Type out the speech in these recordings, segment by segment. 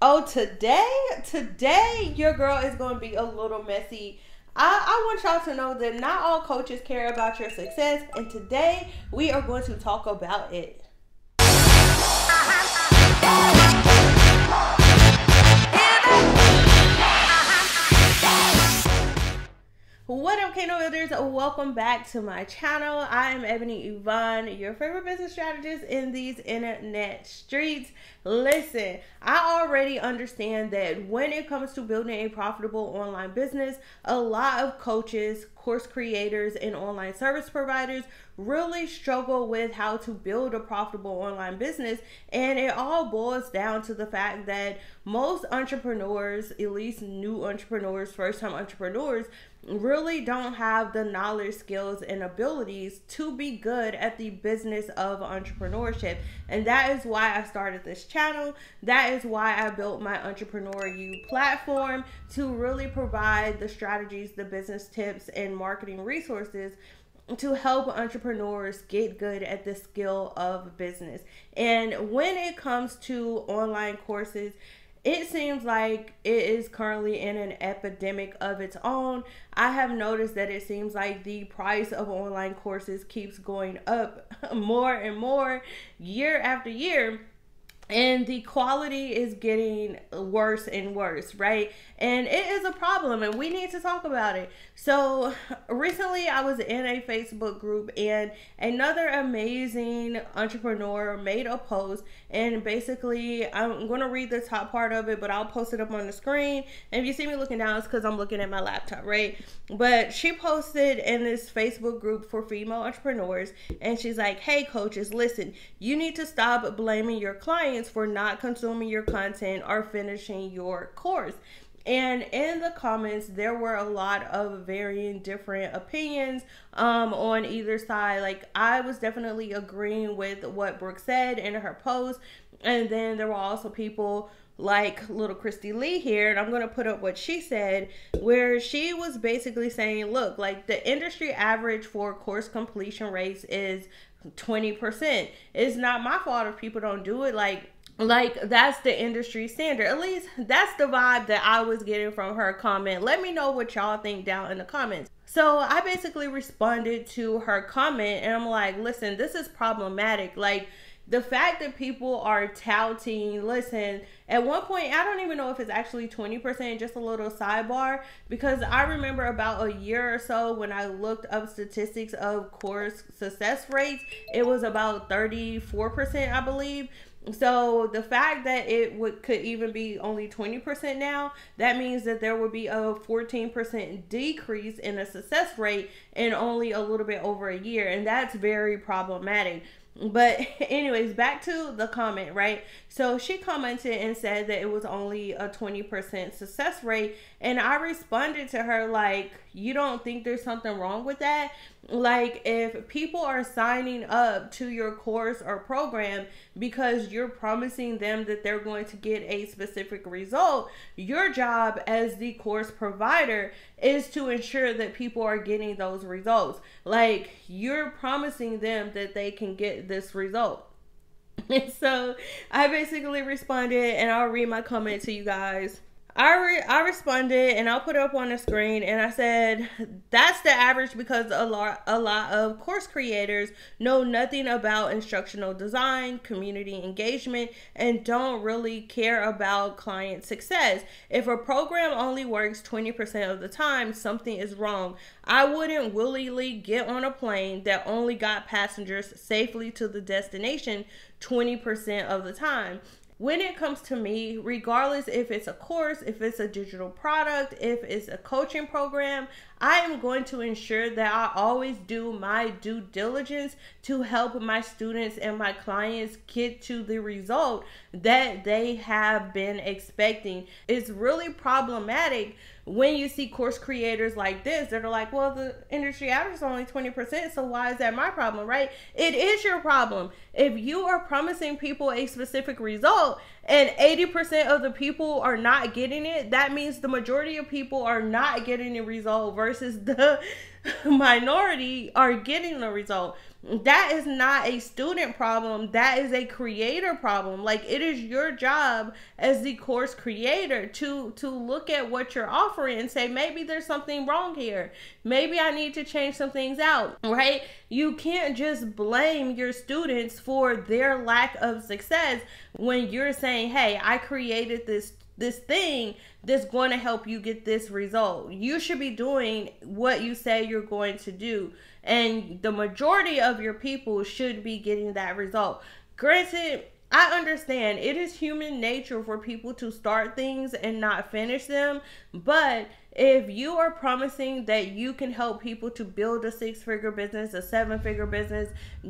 Oh, today your girl is going to be a little messy. I want y'all to know that not all coaches care about your success, and today we are going to talk about it. What up, 𝗘𝗚 builders? Welcome back to my channel. I am Ebony Evaughn, your favorite business strategist in these internet streets. Listen, I already understand that when it comes to building a profitable online business, a lot of coaches, course creators, and online service providers really struggle with how to build a profitable online business. And it all boils down to the fact that most entrepreneurs, at least new entrepreneurs, first-time entrepreneurs, really don't have the knowledge, skills, and abilities to be good at the business of entrepreneurship. And that is why I started this channel. That is why I built my 𝗪𝗁𝗏 platform, to really provide the strategies, the business tips, and marketing resources to help entrepreneurs get good at the skill of business. And when it comes to online courses, it seems like it is currently in an epidemic of its own. I have noticed that it seems like the price of online courses keeps going up more and more year after year. And the quality is getting worse and worse, right? And it is a problem, and we need to talk about it. So recently I was in a Facebook group, and another amazing entrepreneur made a post, and basically I'm going to read the top part of it, but I'll post it up on the screen. And if you see me looking down, it's because I'm looking at my laptop, right? But she posted in this Facebook group for female entrepreneurs, and she's like, hey coaches, listen, you need to stop blaming your clients for not consuming your content or finishing your course. And in the comments, there were a lot of varying different opinions on either side. Like, I was definitely agreeing with what Brooke said in her post, and then there were also people like little 𝗨𝗏𝗏 Lee here, and I'm going to put up what she said, where she was basically saying, look, like, the industry average for course completion rates is 20%. It's not my fault if people don't do it. Like that's the industry standard. At least that's the vibe that I was getting from her comment. Let me know what y'all think down in the comments. So I basically responded to her comment, and I'm like, listen, this is problematic. Like, the fact that people are touting, listen, at one point, I don't even know if it's actually 20%, just a little sidebar, because I remember about a year or so when I looked up statistics of course success rates, it was about 34%, I believe. So the fact that it could even be only 20% now, that means that there would be a 14% decrease in the success rate in only a little bit over a year. And that's very problematic. But anyways, back to the comment, right? So she commented and said that it was only a 20% success rate. And I responded to her like, you don't think there's something wrong with that? Like, if people are signing up to your course or program because you're promising them that they're going to get a specific result, your job as the course provider is to ensure that people are getting those results. Like, you're promising them that they can get this result. And so I basically responded, and I'll read my comment to you guys. I responded, and I'll put it up on the screen, and I said, that's the average because a lot of course creators know nothing about instructional design, community engagement, and don't really care about client success. If a program only works 20% of the time, something is wrong. I wouldn't willingly get on a plane that only got passengers safely to the destination 20% of the time. When it comes to me, regardless if it's a course, if it's a digital product, if it's a coaching program, I am going to ensure that I always do my due diligence to help my students and my clients get to the result that they have been expecting. It's really problematic when you see course creators like this that are like, well, the industry average is only 20%, so why is that my problem, right? It is your problem. If you are promising people a specific result and 80% of the people are not getting it, that means the majority of people are not getting the result versus the minority are getting the result. that is not a student problem. That is a creator problem. Like, it is your job as the course creator to look at what you're offering and say, maybe there's something wrong here. Maybe I need to change some things out, right? You can't just blame your students for their lack of success when you're saying, hey, I created this thing that's going to help you get this result. You should be doing what you say you're going to do. And the majority of your people should be getting that result. Granted, I understand it is human nature for people to start things and not finish them. But if you are promising that you can help people to build a 6-figure business, a 7-figure business,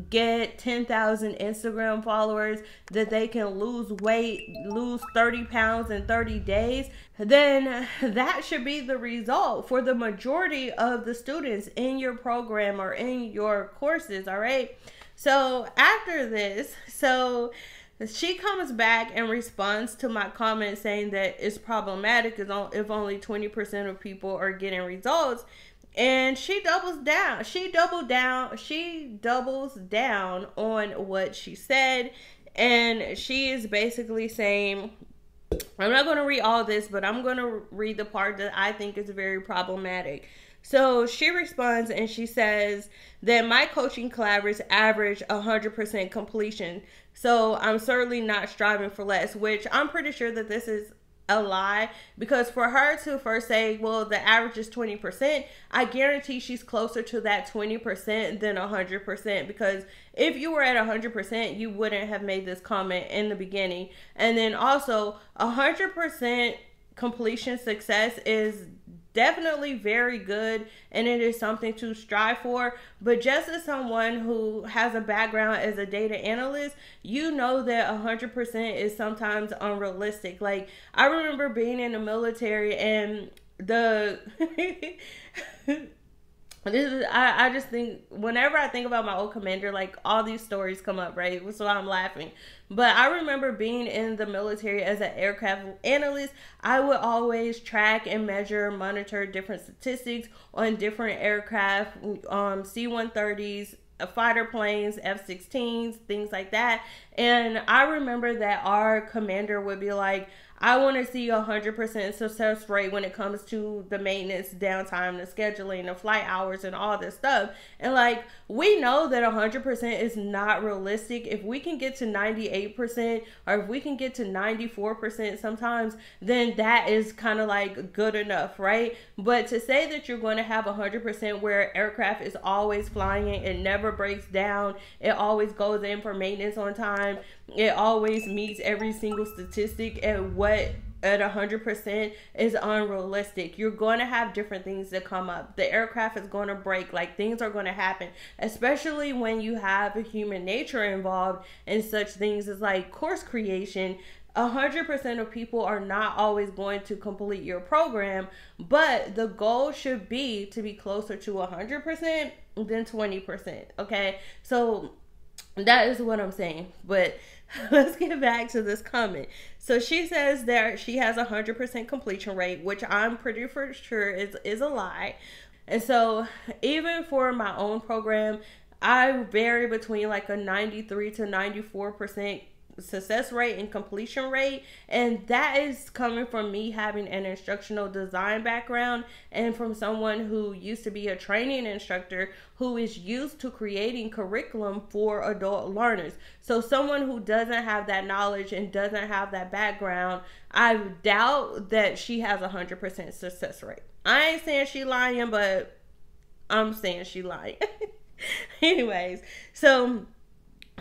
get 10,000 Instagram followers, that they can lose weight, lose 30 pounds in 30 days, then that should be the result for the majority of the students in your program or in your courses, all right? So after this, she comes back and responds to my comment saying that it's problematic if only 20% of people are getting results. And she doubles down. She doubles down on what she said. And she is basically saying, I'm not going to read all this, but I'm going to read the part that I think is very problematic. So she responds and she says that my coaching collaborators average 100% completion. So I'm certainly not striving for less, which I'm pretty sure that this is a lie, because for her to first say, well, the average is 20%, I guarantee she's closer to that 20% than 100%, because if you were at 100%, you wouldn't have made this comment in the beginning. And then also 100% completion success is definitely very good, and it is something to strive for. But just as someone who has a background as a data analyst, you know that 100% is sometimes unrealistic. Like, I remember being in the military, and I just think, whenever I think about my old commander, like, all these stories come up, right? So I'm laughing. But I remember being in the military as an aircraft analyst. I would always track and measure, monitor different statistics on different aircraft, C-130s, fighter planes, F-16s, things like that. And I remember that our commander would be like, I want to see 100% success rate when it comes to the maintenance, downtime, the scheduling, the flight hours, and all this stuff. And like, we know that 100% is not realistic. If we can get to 98%, or if we can get to 94% sometimes, then that is kind of like good enough, right? But to say that you're going to have 100% where aircraft is always flying, it never breaks down, it always goes in for maintenance on time, it always meets every single statistic at 100% is unrealistic. You're going to have different things that come up. The aircraft is going to break. Like, things are going to happen, especially when you have a human nature involved in such things as like course creation. 100% of people are not always going to complete your program, but the goal should be to be closer to 100% than 20%. Okay, so that is what I'm saying. But let's get back to this comment. So she says that she has 100% completion rate, which I'm pretty for sure is a lie. And so even for my own program, I vary between like a 93 to 94% success rate and completion rate, and that is coming from me having an instructional design background and from someone who used to be a training instructor who is used to creating curriculum for adult learners. So someone who doesn't have that knowledge and doesn't have that background, I doubt that she has 100% success rate. I ain't saying she lying, but I'm saying she lying. Anyways, so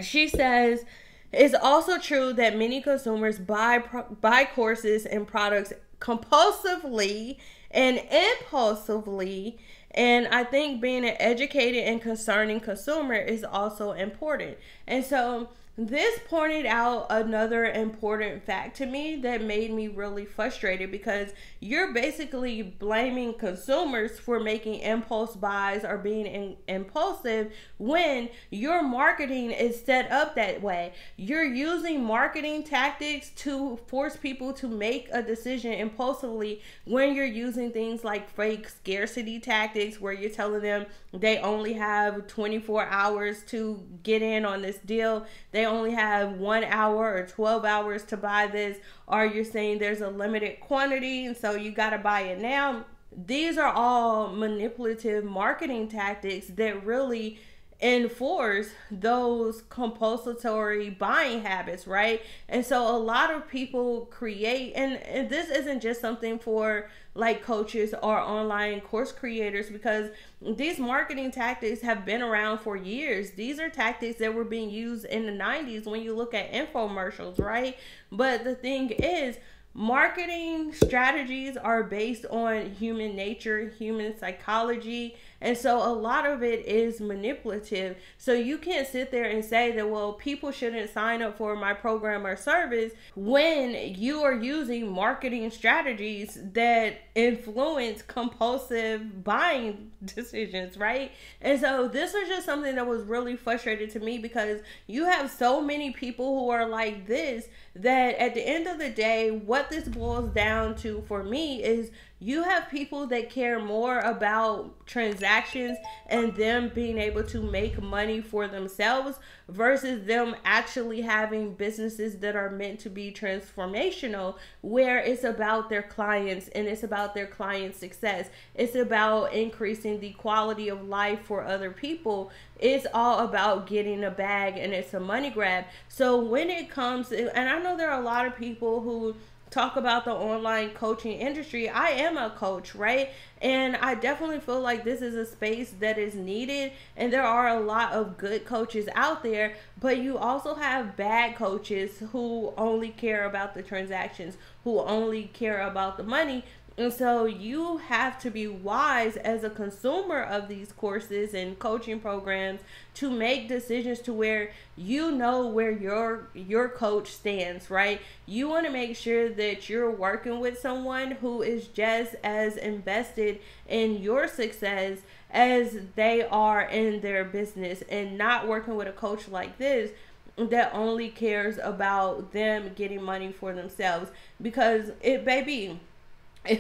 she says, it's also true that many consumers buy courses and products compulsively and impulsively, and I think being an educated and concerning consumer is also important. And so this pointed out another important fact to me that made me really frustrated, because you're basically blaming consumers for making impulse buys or being impulsive when your marketing is set up that way. You're using marketing tactics to force people to make a decision impulsively when you're using things like fake scarcity tactics, where you're telling them they only have 24 hours to get in on this deal. They only have 1 hour or 12 hours to buy this, or you're saying there's a limited quantity and so you got to buy it now. These are all manipulative marketing tactics that really enforce those compulsory buying habits, right? And so a lot of people create, and this isn't just something for like coaches or online course creators, because these marketing tactics have been around for years. These are tactics that were being used in the 90s when you look at infomercials, right? But the thing is, marketing strategies are based on human nature, human psychology, and so a lot of it is manipulative. So you can't sit there and say that, well, people shouldn't sign up for my program or service when you are using marketing strategies that influence compulsive buying decisions, right? And so this was just something that was really frustrating to me, because you have so many people who are like this, that at the end of the day, what this boils down to for me is you have people that care more about transactions and them being able to make money for themselves versus them actually having businesses that are meant to be transformational, where it's about their clients and it's about their clients' success. It's about increasing the quality of life for other people. It's all about getting a bag, and it's a money grab. So when it comes, and I know there are a lot of people who talk about the online coaching industry. I am a coach, right? And I definitely feel like this is a space that is needed, and there are a lot of good coaches out there, but you also have bad coaches who only care about the transactions, who only care about the money. And so you have to be wise as a consumer of these courses and coaching programs to make decisions to where you know where your coach stands, right? You want to make sure that you're working with someone who is just as invested in your success as they are in their business, and not working with a coach like this that only cares about them getting money for themselves. Because if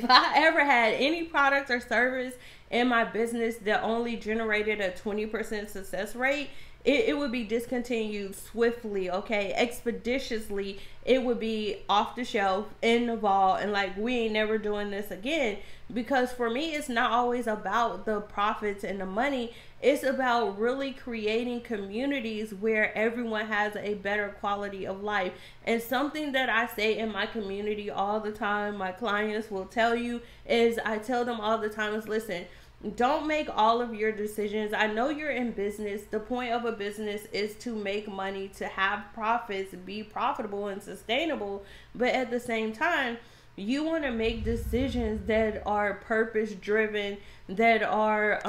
I ever had any product or service in my business that only generated a 20% success rate, it would be discontinued swiftly, okay, expeditiously. It would be off the shelf in the vault, and like, we ain't never doing this again. Because for me, it's not always about the profits and the money. It's about really creating communities where everyone has a better quality of life. And something that I say in my community all the time, my clients will tell you, is I tell them all the time is, listen, don't make all of your decisions. I know you're in business. The point of a business is to make money, to have profits, be profitable and sustainable. But at the same time, you want to make decisions that are purpose driven, that are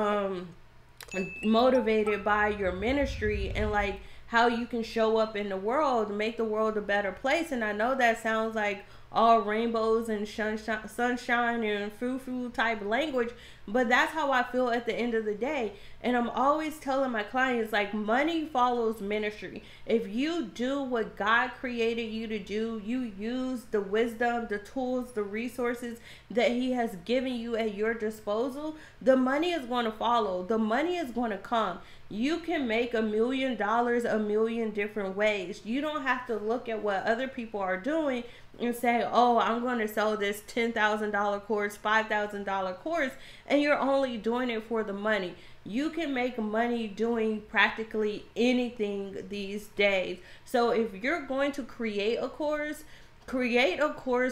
motivated by your ministry, and like how you can show up in the world, make the world a better place. And I know that sounds like all rainbows and sunshine and frou-frou type language, but that's how I feel at the end of the day. And I'm always telling my clients, like, money follows ministry. If you do what God created you to do, you use the wisdom, the tools, the resources that He has given you at your disposal, the money is going to follow. The money is going to come. You can make $1 million a million different ways. You don't have to look at what other people are doing and say, oh, I'm going to sell this $10,000 course, $5,000 course, and you're only doing it for the money. You can make money doing practically anything these days. So if you're going to create a course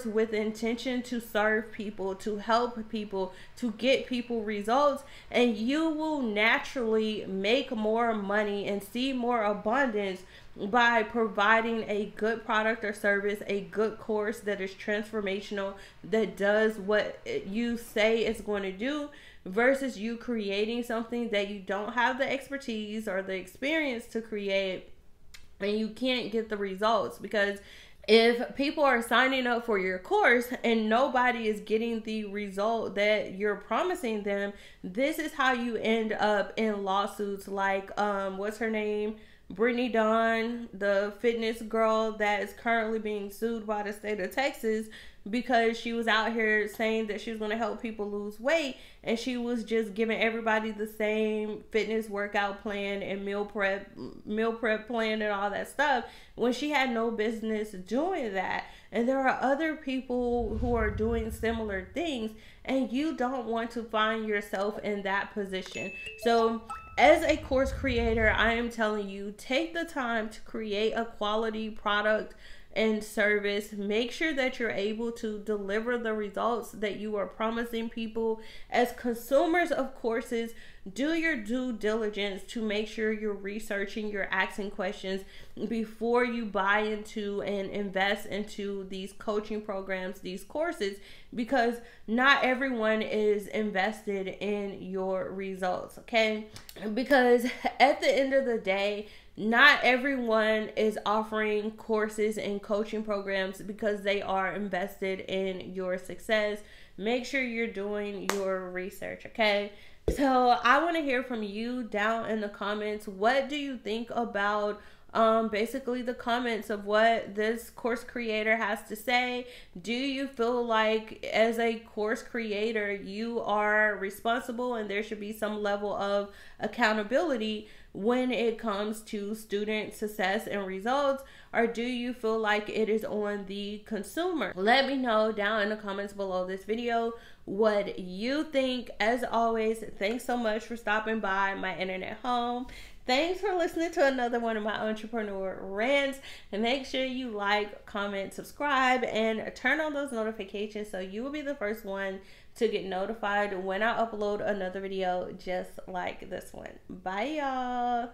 with intention to serve people, to help people, to get people results, and you will naturally make more money and see more abundance by providing a good product or service, a good course that is transformational, that does what you say it's going to do, versus you creating something that you don't have the expertise or the experience to create, and you can't get the results. Because if people are signing up for your course and nobody is getting the result that you're promising them, this is how you end up in lawsuits like what's her name, Brittany Dawn, the fitness girl that is currently being sued by the state of Texas because she was out here saying that she was going to help people lose weight, and she was just giving everybody the same fitness workout plan and meal prep plan and all that stuff when she had no business doing that. And there are other people who are doing similar things, and you don't want to find yourself in that position. So as a course creator, I am telling you, take the time to create a quality product and service. Make sure that you're able to deliver the results that you are promising people. As consumers of courses, do your due diligence to make sure you're researching, you're asking questions before you buy into and invest into these coaching programs, these courses, because not everyone is invested in your results, okay? Because at the end of the day, not everyone is offering courses and coaching programs because they are invested in your success. Make sure you're doing your research, okay? So I want to hear from you down in the comments. What do you think about basically the comments of what this course creator has to say? Do you feel like as a course creator you are responsible and there should be some level of accountability when it comes to student success and results, or do you feel like it is on the consumer? Let me know down in the comments below this video what you think. As always, thanks so much for stopping by my internet home. Thanks for listening to another one of my entrepreneur rants, and make sure you like, comment, subscribe, and turn on those notifications so you will be the first one to get notified when I upload another video just like this one. Bye, y'all.